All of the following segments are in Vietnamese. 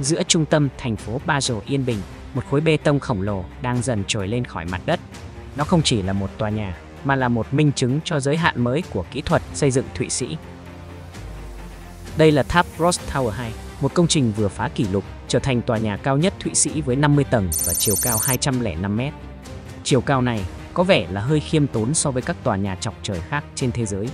Giữa trung tâm thành phố Basel yên bình, một khối bê tông khổng lồ đang dần trồi lên khỏi mặt đất. Nó không chỉ là một tòa nhà, mà là một minh chứng cho giới hạn mới của kỹ thuật xây dựng Thụy Sĩ. Đây là tháp Ross Tower 2, một công trình vừa phá kỷ lục, trở thành tòa nhà cao nhất Thụy Sĩ với 50 tầng và chiều cao 205 mét. Chiều cao này có vẻ là hơi khiêm tốn so với các tòa nhà chọc trời khác trên thế giới.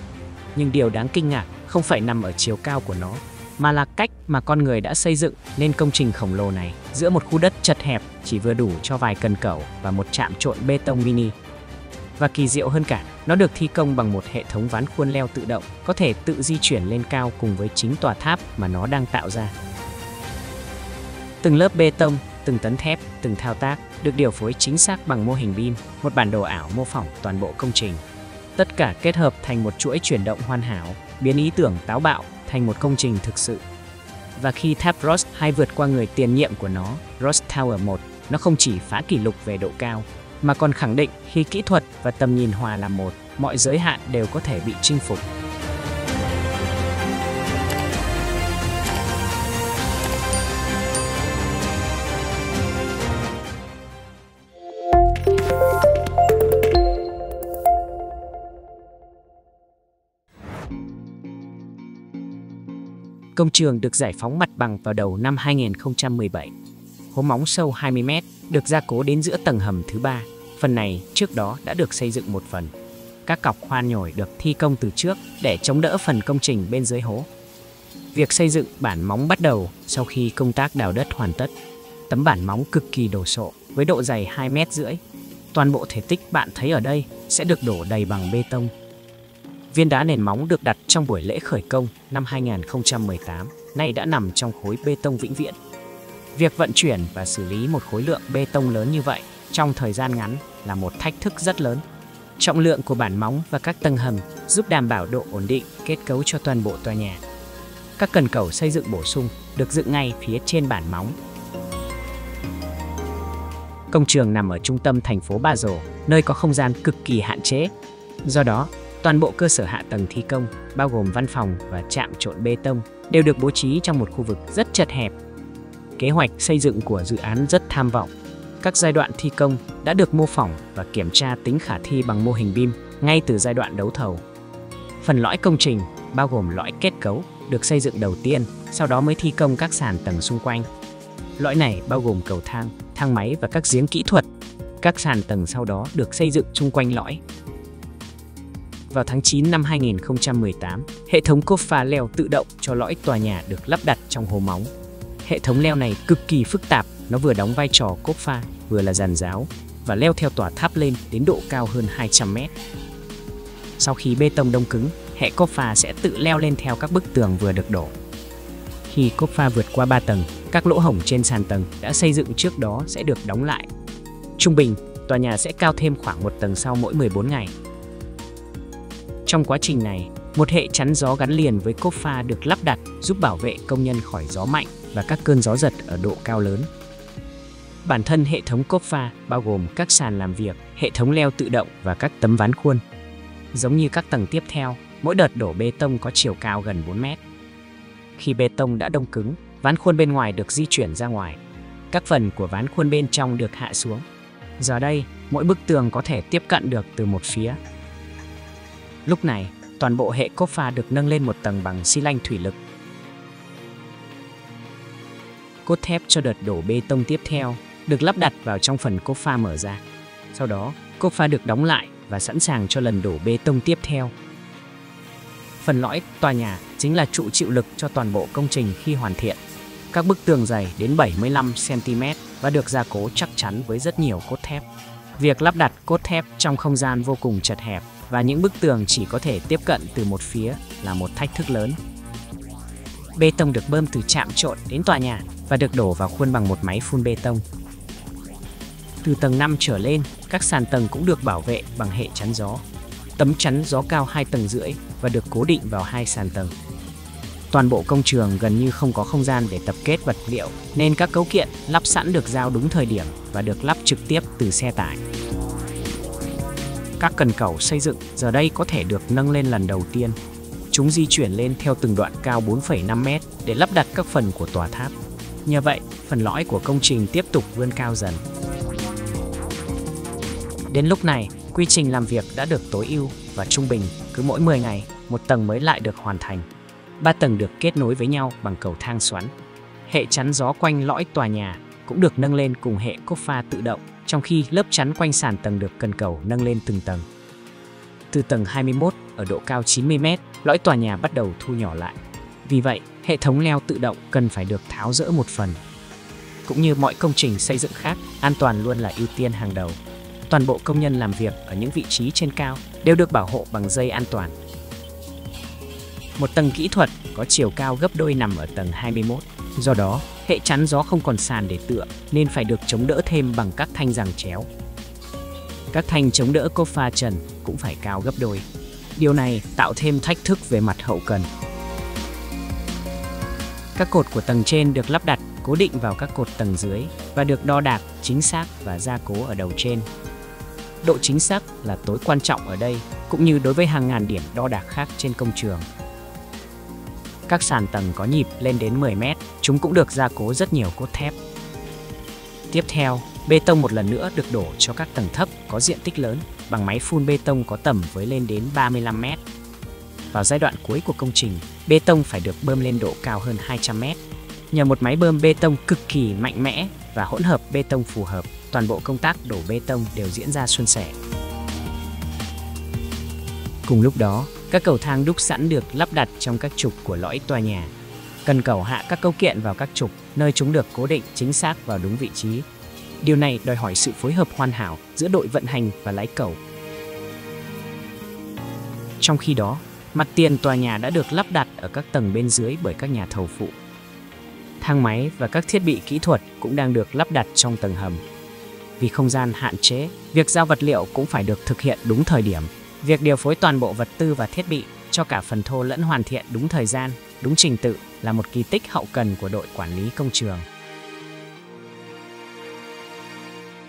Nhưng điều đáng kinh ngạc không phải nằm ở chiều cao của nó, mà là cách mà con người đã xây dựng nên công trình khổng lồ này giữa một khu đất chật hẹp chỉ vừa đủ cho vài cần cẩu và một trạm trộn bê tông mini. Và kỳ diệu hơn cả, nó được thi công bằng một hệ thống ván khuôn leo tự động, có thể tự di chuyển lên cao cùng với chính tòa tháp mà nó đang tạo ra. Từng lớp bê tông, từng tấn thép, từng thao tác được điều phối chính xác bằng mô hình BIM, một bản đồ ảo mô phỏng toàn bộ công trình. Tất cả kết hợp thành một chuỗi chuyển động hoàn hảo, biến ý tưởng táo bạo thành một công trình thực sự. Và khi tháp Ross 2 vượt qua người tiền nhiệm của nó, Ross Tower 1, nó không chỉ phá kỷ lục về độ cao, mà còn khẳng định khi kỹ thuật và tầm nhìn hòa làm một, mọi giới hạn đều có thể bị chinh phục. Công trường được giải phóng mặt bằng vào đầu năm 2017. Hố móng sâu 20 mét được gia cố đến giữa tầng hầm thứ 3. Phần này trước đó đã được xây dựng một phần. Các cọc khoan nhồi được thi công từ trước để chống đỡ phần công trình bên dưới hố. Việc xây dựng bản móng bắt đầu sau khi công tác đào đất hoàn tất. Tấm bản móng cực kỳ đồ sộ với độ dày 2,5 mét. Toàn bộ thể tích bạn thấy ở đây sẽ được đổ đầy bằng bê tông. Viên đá nền móng được đặt trong buổi lễ khởi công năm 2018, nay đã nằm trong khối bê tông vĩnh viễn. Việc vận chuyển và xử lý một khối lượng bê tông lớn như vậy trong thời gian ngắn là một thách thức rất lớn. Trọng lượng của bản móng và các tầng hầm giúp đảm bảo độ ổn định kết cấu cho toàn bộ tòa nhà. Các cần cẩu xây dựng bổ sung được dựng ngay phía trên bản móng. Công trường nằm ở trung tâm thành phố Basel, nơi có không gian cực kỳ hạn chế. Do đó, toàn bộ cơ sở hạ tầng thi công, bao gồm văn phòng và trạm trộn bê tông, đều được bố trí trong một khu vực rất chật hẹp. Kế hoạch xây dựng của dự án rất tham vọng. Các giai đoạn thi công đã được mô phỏng và kiểm tra tính khả thi bằng mô hình BIM ngay từ giai đoạn đấu thầu. Phần lõi công trình, bao gồm lõi kết cấu, được xây dựng đầu tiên, sau đó mới thi công các sàn tầng xung quanh. Lõi này bao gồm cầu thang, thang máy và các giếng kỹ thuật. Các sàn tầng sau đó được xây dựng xung quanh lõi. Vào tháng 9 năm 2018, hệ thống cốp pha leo tự động cho lõi tòa nhà được lắp đặt trong hố móng. Hệ thống leo này cực kỳ phức tạp, nó vừa đóng vai trò cốp pha, vừa là giàn giáo và leo theo tòa tháp lên đến độ cao hơn 200 mét. Sau khi bê tông đông cứng, hệ cốp pha sẽ tự leo lên theo các bức tường vừa được đổ. Khi cốp pha vượt qua 3 tầng, các lỗ hổng trên sàn tầng đã xây dựng trước đó sẽ được đóng lại. Trung bình, tòa nhà sẽ cao thêm khoảng 1 tầng sau mỗi 14 ngày. Trong quá trình này, một hệ chắn gió gắn liền với cốp pha được lắp đặt giúp bảo vệ công nhân khỏi gió mạnh và các cơn gió giật ở độ cao lớn. Bản thân hệ thống cốp pha bao gồm các sàn làm việc, hệ thống leo tự động và các tấm ván khuôn. Giống như các tầng tiếp theo, mỗi đợt đổ bê tông có chiều cao gần 4 mét. Khi bê tông đã đông cứng, ván khuôn bên ngoài được di chuyển ra ngoài. Các phần của ván khuôn bên trong được hạ xuống. Giờ đây, mỗi bức tường có thể tiếp cận được từ một phía. Lúc này, toàn bộ hệ cốp pha được nâng lên một tầng bằng xi lanh thủy lực. Cốt thép cho đợt đổ bê tông tiếp theo được lắp đặt vào trong phần cốp pha mở ra. Sau đó, cốp pha được đóng lại và sẵn sàng cho lần đổ bê tông tiếp theo. Phần lõi tòa nhà chính là trụ chịu lực cho toàn bộ công trình khi hoàn thiện. Các bức tường dày đến 75 cm và được gia cố chắc chắn với rất nhiều cốt thép. Việc lắp đặt cốt thép trong không gian vô cùng chật hẹp và những bức tường chỉ có thể tiếp cận từ một phía là một thách thức lớn. Bê tông được bơm từ trạm trộn đến tòa nhà và được đổ vào khuôn bằng một máy phun bê tông. Từ tầng 5 trở lên, các sàn tầng cũng được bảo vệ bằng hệ chắn gió. Tấm chắn gió cao 2,5 tầng và được cố định vào 2 sàn tầng. Toàn bộ công trường gần như không có không gian để tập kết vật liệu, nên các cấu kiện lắp sẵn được giao đúng thời điểm và được lắp trực tiếp từ xe tải. Các cần cẩu xây dựng giờ đây có thể được nâng lên lần đầu tiên. Chúng di chuyển lên theo từng đoạn cao 4,5 mét để lắp đặt các phần của tòa tháp. Nhờ vậy, phần lõi của công trình tiếp tục vươn cao dần. Đến lúc này, quy trình làm việc đã được tối ưu và trung bình cứ mỗi 10 ngày, một tầng mới lại được hoàn thành. 3 tầng được kết nối với nhau bằng cầu thang xoắn. Hệ chắn gió quanh lõi tòa nhà cũng được nâng lên cùng hệ cốp pha tự động, trong khi lớp chắn quanh sàn tầng được cần cầu nâng lên từng tầng. Từ tầng 21 ở độ cao 90 m, lõi tòa nhà bắt đầu thu nhỏ lại. Vì vậy, hệ thống leo tự động cần phải được tháo dỡ một phần. Cũng như mọi công trình xây dựng khác, an toàn luôn là ưu tiên hàng đầu. Toàn bộ công nhân làm việc ở những vị trí trên cao đều được bảo hộ bằng dây an toàn. Một tầng kỹ thuật có chiều cao gấp đôi nằm ở tầng 21. Do đó, hệ chắn gió không còn sàn để tựa nên phải được chống đỡ thêm bằng các thanh giằng chéo. Các thanh chống đỡ cốp pha trần cũng phải cao gấp đôi. Điều này tạo thêm thách thức về mặt hậu cần. Các cột của tầng trên được lắp đặt cố định vào các cột tầng dưới và được đo đạc chính xác và gia cố ở đầu trên. Độ chính xác là tối quan trọng ở đây, cũng như đối với hàng ngàn điểm đo đạc khác trên công trường. Các sàn tầng có nhịp lên đến 10 m, chúng cũng được gia cố rất nhiều cốt thép. Tiếp theo, bê tông một lần nữa được đổ cho các tầng thấp có diện tích lớn bằng máy phun bê tông có tầm với lên đến 35 m. Vào giai đoạn cuối của công trình, bê tông phải được bơm lên độ cao hơn 200 m. Nhờ một máy bơm bê tông cực kỳ mạnh mẽ và hỗn hợp bê tông phù hợp, toàn bộ công tác đổ bê tông đều diễn ra suôn sẻ. Cùng lúc đó, các cầu thang đúc sẵn được lắp đặt trong các trục của lõi tòa nhà. Cần cầu hạ các cấu kiện vào các trục, nơi chúng được cố định chính xác vào đúng vị trí. Điều này đòi hỏi sự phối hợp hoàn hảo giữa đội vận hành và lái cầu. Trong khi đó, mặt tiền tòa nhà đã được lắp đặt ở các tầng bên dưới bởi các nhà thầu phụ. Thang máy và các thiết bị kỹ thuật cũng đang được lắp đặt trong tầng hầm. Vì không gian hạn chế, việc giao vật liệu cũng phải được thực hiện đúng thời điểm. Việc điều phối toàn bộ vật tư và thiết bị cho cả phần thô lẫn hoàn thiện đúng thời gian, đúng trình tự là một kỳ tích hậu cần của đội quản lý công trường.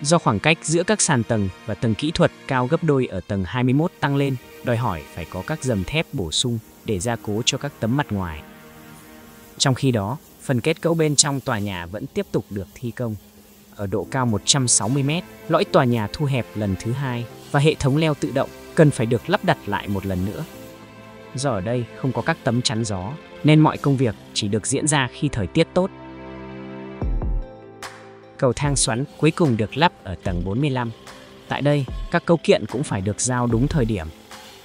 Do khoảng cách giữa các sàn tầng và tầng kỹ thuật cao gấp đôi ở tầng 21 tăng lên, đòi hỏi phải có các dầm thép bổ sung để gia cố cho các tấm mặt ngoài. Trong khi đó, phần kết cấu bên trong tòa nhà vẫn tiếp tục được thi công. Ở độ cao 160 m, lõi tòa nhà thu hẹp lần thứ hai và hệ thống leo tự động cần phải được lắp đặt lại một lần nữa. Do ở đây không có các tấm chắn gió, nên mọi công việc chỉ được diễn ra khi thời tiết tốt. Cầu thang xoắn cuối cùng được lắp ở tầng 45. Tại đây, các cấu kiện cũng phải được giao đúng thời điểm.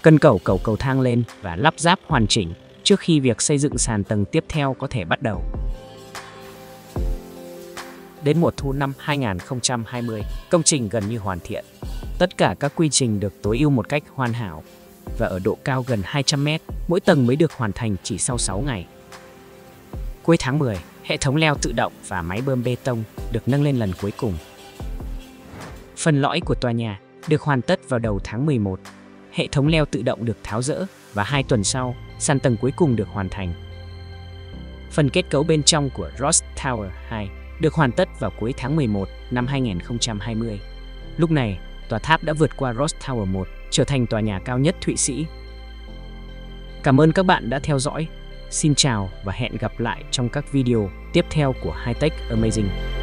Cần cầu thang lên và lắp ráp hoàn chỉnh trước khi việc xây dựng sàn tầng tiếp theo có thể bắt đầu. Đến mùa thu năm 2020, công trình gần như hoàn thiện. Tất cả các quy trình được tối ưu một cách hoàn hảo và ở độ cao gần 200 m, mỗi tầng mới được hoàn thành chỉ sau 6 ngày. Cuối tháng 10, hệ thống leo tự động và máy bơm bê tông được nâng lên lần cuối cùng. Phần lõi của tòa nhà được hoàn tất vào đầu tháng 11. Hệ thống leo tự động được tháo dỡ và 2 tuần sau, sàn tầng cuối cùng được hoàn thành. Phần kết cấu bên trong của Ross Tower 2 được hoàn tất vào cuối tháng 11 năm 2020. Lúc này, tòa tháp đã vượt qua Ross Tower 1, trở thành tòa nhà cao nhất Thụy Sĩ. Cảm ơn các bạn đã theo dõi. Xin chào và hẹn gặp lại trong các video tiếp theo của High Tech Amazing.